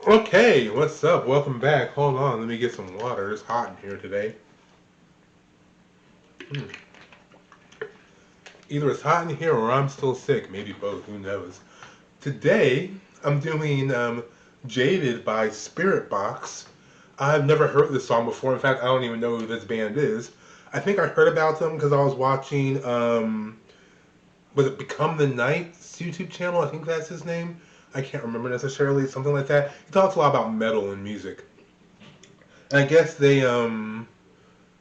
Okay, what's up? Welcome back. Hold on, let me get some water. It's hot in here today. Hmm. Either it's hot in here or I'm still sick. Maybe both. Who knows? Today, I'm doing Jaded by Spiritbox. I've never heard this song before. In fact, I don't even know who this band is. I think I heard about them because I was watching, was it Become the Night's YouTube channel? I think that's his name. I can't remember necessarily. Something like that. He talks a lot about metal and music. And I guess they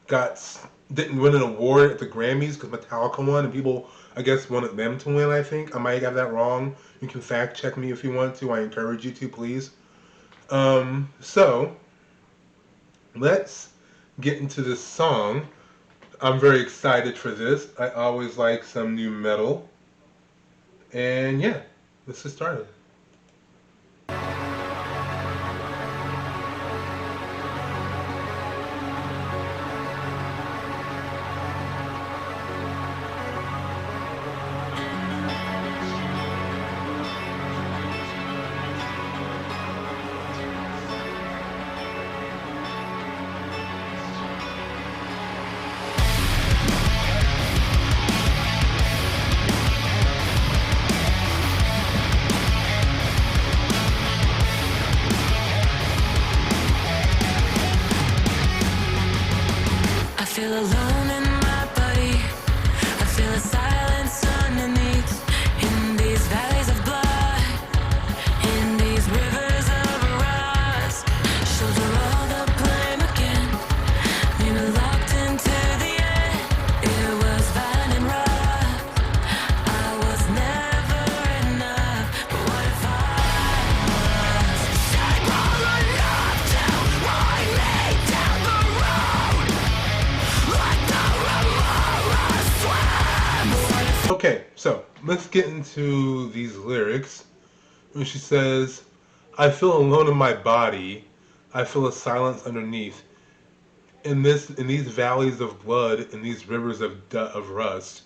got didn't win an award at the Grammys because Metallica won, and people I guess wanted them to win. I think I might have that wrong. You can fact check me if you want to. I encourage you to, please. So let's get into this song. I'm very excited for this. I always like some new metal, and yeah, let's get started. I feel alone in my body. I feel a silence underneath. In these valleys of blood, in these rivers of rust. Shoulder all the blame again. Maybe locked into the end. It was violent and rough. I was never enough. But what if I was stable enough to ride me down the road? Like the remora swam. What if Okay, so let's get into these lyrics. When she says, "I feel alone in my body. I feel a silence underneath. In these valleys of blood, in these rivers of rust,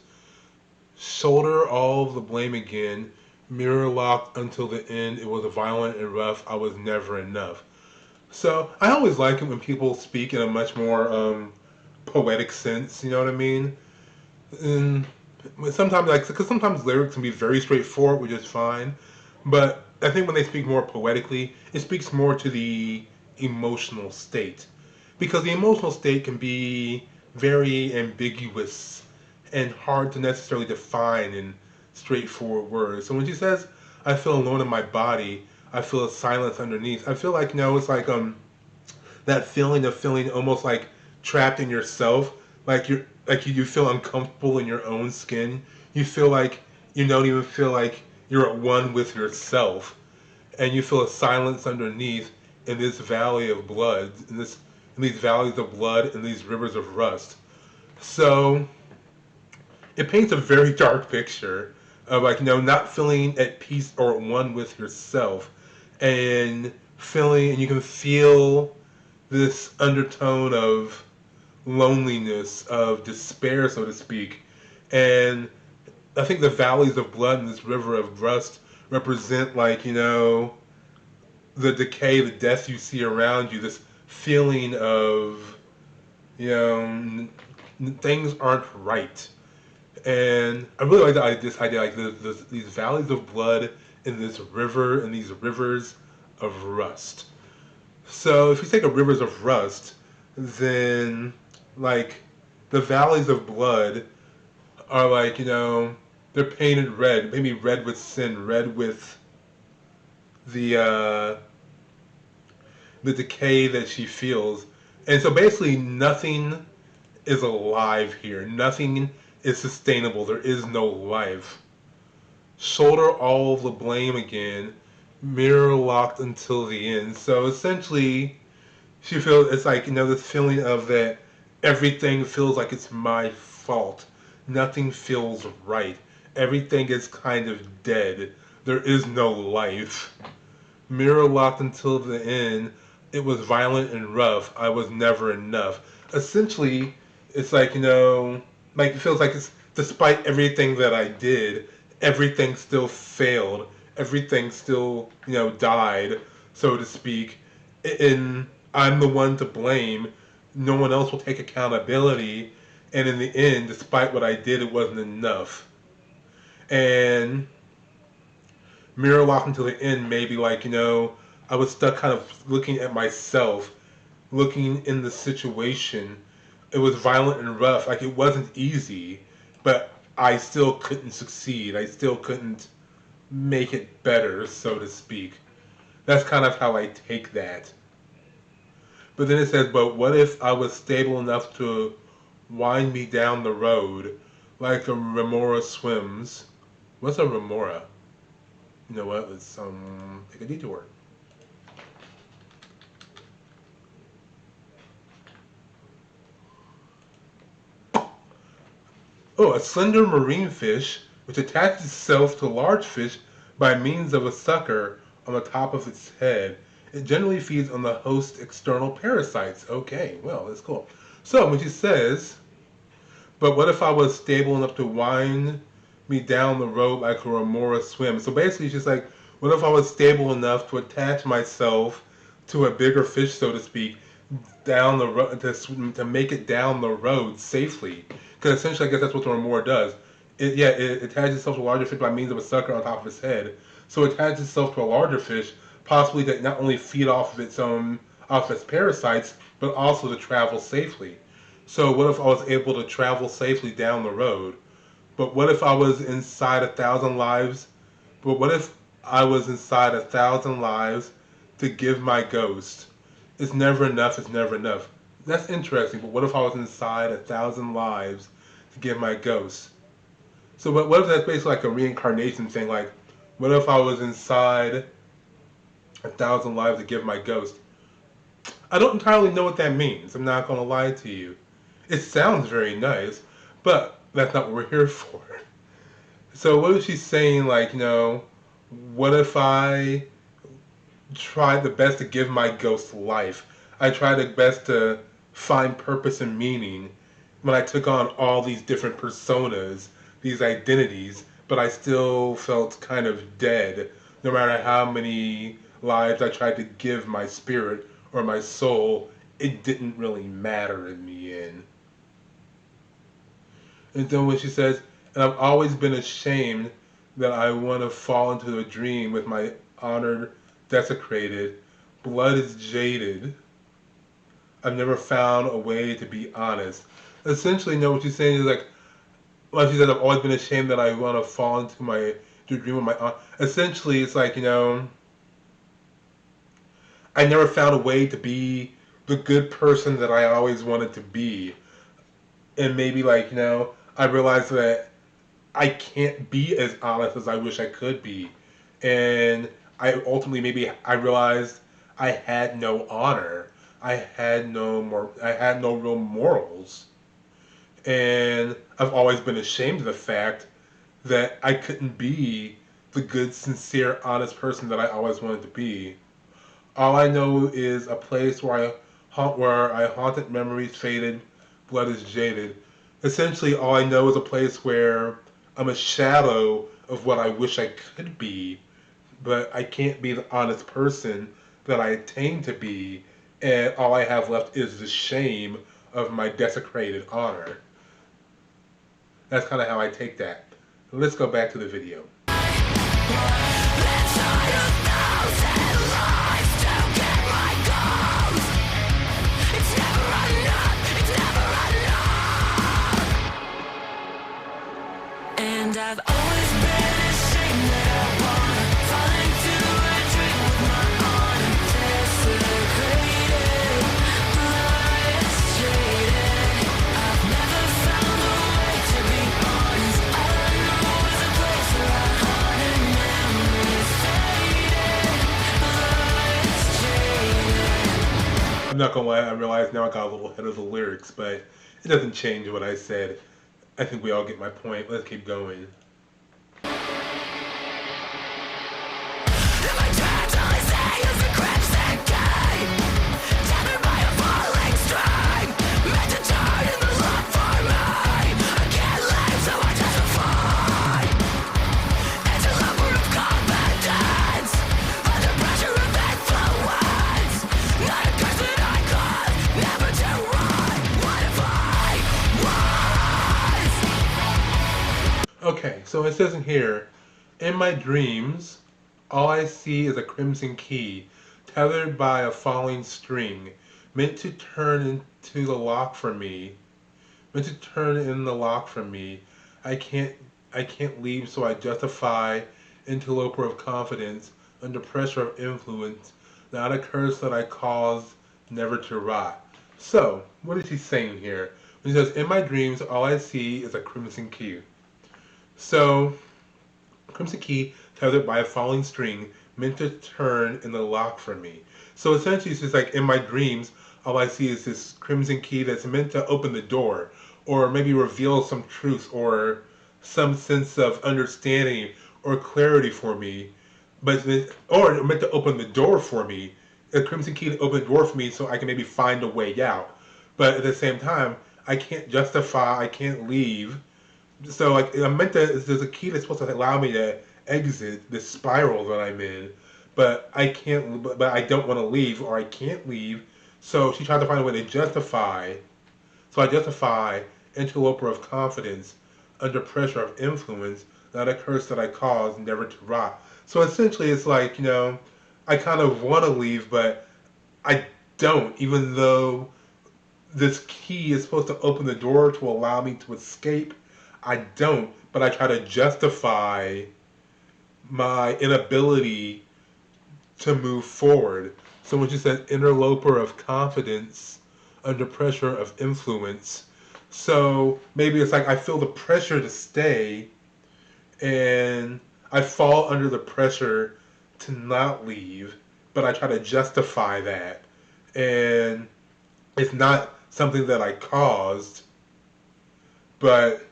shoulder all of the blame again. Mirror locked until the end. It was violent and rough. I was never enough." So I always like it when people speak in a much more poetic sense. You know what I mean? And sometimes, like, because sometimes lyrics can be very straightforward, which is fine. But I think when they speak more poetically, it speaks more to the emotional state. Because the emotional state can be very ambiguous and hard to necessarily define in straightforward words. So when she says, "I feel alone in my body, I feel a silence underneath," I feel like, it's like that feeling of feeling almost like trapped in yourself, like you feel uncomfortable in your own skin. You feel like you don't even feel like you're at one with yourself, and you feel a silence underneath in this valley of blood, in these valleys of blood, in these rivers of rust. So it paints a very dark picture of, like, not feeling at peace or at one with yourself, and and you can feel this undertone of loneliness, of despair, so to speak. And I think the valleys of blood and this river of rust represent, like, the decay, the death you see around you, this feeling of, things aren't right. And I really like this idea, like these valleys of blood in this river, in these rivers of rust. So if you take a rivers of rust, then, like, the valleys of blood are, like, they're painted red, maybe red with sin, red with the uh, the decay that she feels. And so basically nothing is alive here. Nothing is sustainable. There is no life. Shoulder all of the blame again. Mirror locked until the end. So essentially, she feels it's like, this feeling of that everything feels like it's my fault. Nothing feels right. Everything is kind of dead. There is no life. Mirror locked until the end. It was violent and rough. I was never enough. Essentially, it's like, like it feels like it's despite everything that I did, everything still failed. Everything still, died. so to speak, and I'm the one to blame. No one else will take accountability, and in the end, despite what I did, it wasn't enough. And mirror walking to the end, maybe like, I was stuck kind of looking at myself, looking in the situation. It was violent and rough. Like, it wasn't easy, but I still couldn't succeed. I still couldn't make it better, so to speak. That's kind of how I take that. But then it says, but what if I was stable enough to wind me down the road like a remora swims? What's a remora? You know what? Let's take a detour. Oh, a slender marine fish which attaches itself to large fish by means of a sucker on the top of its head. It generally feeds on the host's external parasites. Okay, well, that's cool. So when she says, but what if I was stable enough to wind me down the road like a remora swim? So basically she's like, what if I was stable enough to attach myself to a bigger fish, so to speak, down the road to make it down the road safely? Because essentially, I guess that's what the remora does. It attaches itself to a larger fish by means of a sucker on top of its head. So it attaches itself to a larger fish, possibly to not only feed off of its parasites, but also to travel safely. So what if I was able to travel safely down the road? But what if I was inside 1,000 lives? But what if I was inside 1,000 lives to give my ghost? It's never enough, it's never enough. That's interesting, but what if I was inside 1,000 lives to give my ghost? So what if that's basically like a reincarnation thing? Like, what if I was inside 1,000 lives to give my ghost? I don't entirely know what that means. I'm not going to lie to you. It sounds very nice, but that's not what we're here for. So what if she's saying, like, what if I tried the best to give my ghost life? I tried the best to find purpose and meaning when I took on all these different personas, these identities, but I still felt kind of dead no matter how many lives I tried to give my spirit or my soul. It didn't really matter in the end. And then when she says, and I've always been ashamed that I want to fall into a dream with my honored desecrated, blood is jaded. I've never found a way to be honest. Essentially, what she's saying is like she said, I've always been ashamed that I want to fall into to dream with my aunt. Essentially, it's like, I never found a way to be the good person that I always wanted to be. And maybe like, I realized that I can't be as honest as I wish I could be. And I realized I had no honor. I had no real morals. And I've always been ashamed of the fact that I couldn't be the good, sincere, honest person that I always wanted to be. All I know is a place where I haunted memories faded, blood is jaded. Essentially, all I know is a place where I'm a shadow of what I wish I could be, but I can't be the honest person that I attain to be, and all I have left is the shame of my desecrated honor. That's kind of how I take that. Let's go back to the video. And I've always been ashamed that I wanna fall into a dream with my honor desecrated, blood is jaded. I've never found a way to be honest. All I know is a place where I haunted memories faded, blood is jaded. I'm not gonna lie, I realize now I got a little ahead of the lyrics, but it doesn't change what I said. I think we all get my point. Let's keep going. so it says in here, in my dreams, all I see is a crimson key, tethered by a falling string, meant to turn into the lock for me. Meant to turn in the lock for me. I can't I can't leave, so I justify interloper of confidence under pressure of influence, not a curse that I caused never to rot. So, what is he saying here? When he says, in my dreams, all I see is a crimson key. So, crimson key tethered by a falling string, meant to turn in the lock for me. So essentially, it's just like in my dreams, all I see is this crimson key that's meant to open the door, or maybe reveal some truth, or some sense of understanding or clarity for me. Or meant to open the door for me. A crimson key to open the door for me, so I can maybe find a way out. But at the same time, I can't justify, I can't leave. So like I'm meant to. There's a key that's supposed to allow me to exit this spiral that I'm in, but I can't. But I don't want to leave, or I can't leave. So she tried to find a way to justify. So I justify interloper of confidence under pressure of influence, not a curse that I caused never to rot. So essentially, it's like I kind of want to leave, but I don't, even though this key is supposed to open the door to allow me to escape. I don't, but I try to justify my inability to move forward. So when she said interloper of confidence under pressure of influence, so maybe it's like I feel the pressure to stay and I fall under the pressure to not leave, but I try to justify that. And it's not something that I caused, but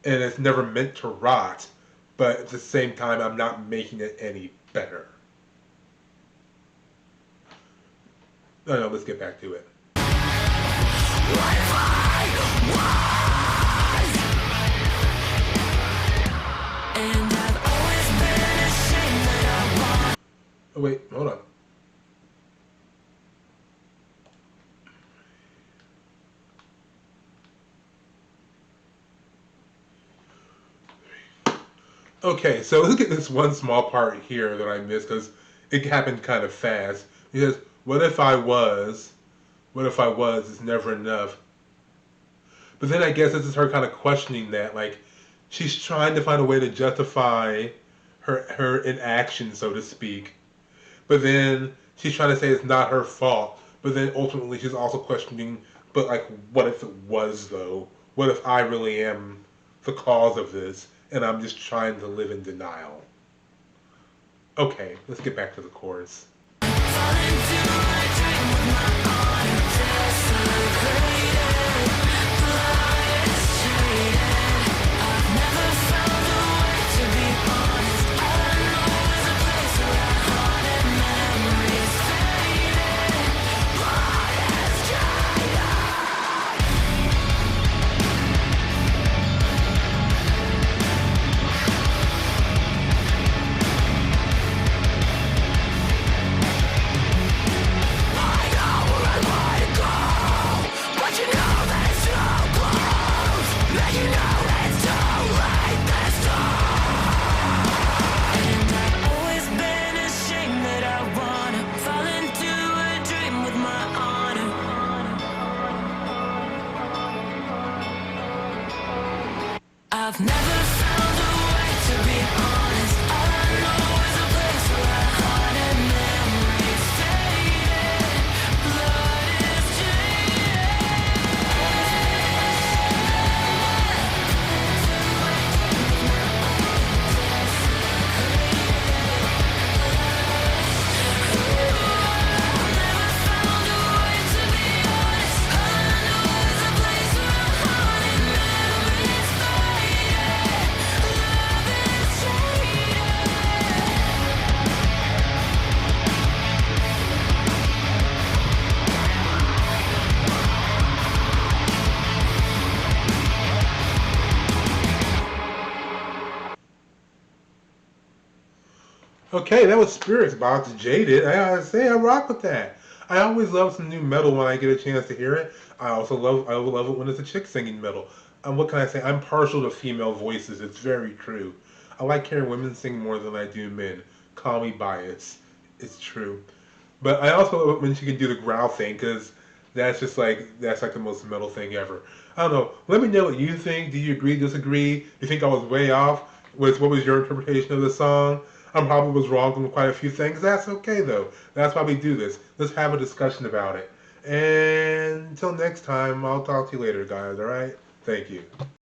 and it's never meant to rot, but at the same time I'm not making it any better. No, let's get back to it. Oh wait, hold on. Okay, so look at this one small part here that I missed because it happened kind of fast. Because what if I was? What if I was is never enough. But then I guess this is her kind of questioning that, like she's trying to find a way to justify her inaction, so to speak. But then she's trying to say it's not her fault. But then ultimately she's also questioning, but like, what if it was though? What if I really am the cause of this? And I'm just trying to live in denial. Okay, let's get back to the chorus. I've never found a way to be honest. All I know is a place where our heart and memories faded. Blood is Okay, that was Spiritbox, Jaded. I gotta say, I rock with that. I always love some new metal when I get a chance to hear it. I love it when it's a chick singing metal. what can I say? I'm partial to female voices. It's very true. I like hearing women sing more than I do men. Call me biased. It's true. But I also love it when she can do the growl thing because that's like the most metal thing ever. I don't know. Let me know what you think. Do you agree? Disagree? Do you think I was way off? What was your interpretation of the song? I probably was wrong on quite a few things. That's okay though. That's why we do this. Let's have a discussion about it. And until next time, I'll talk to you later, guys. All right? Thank you.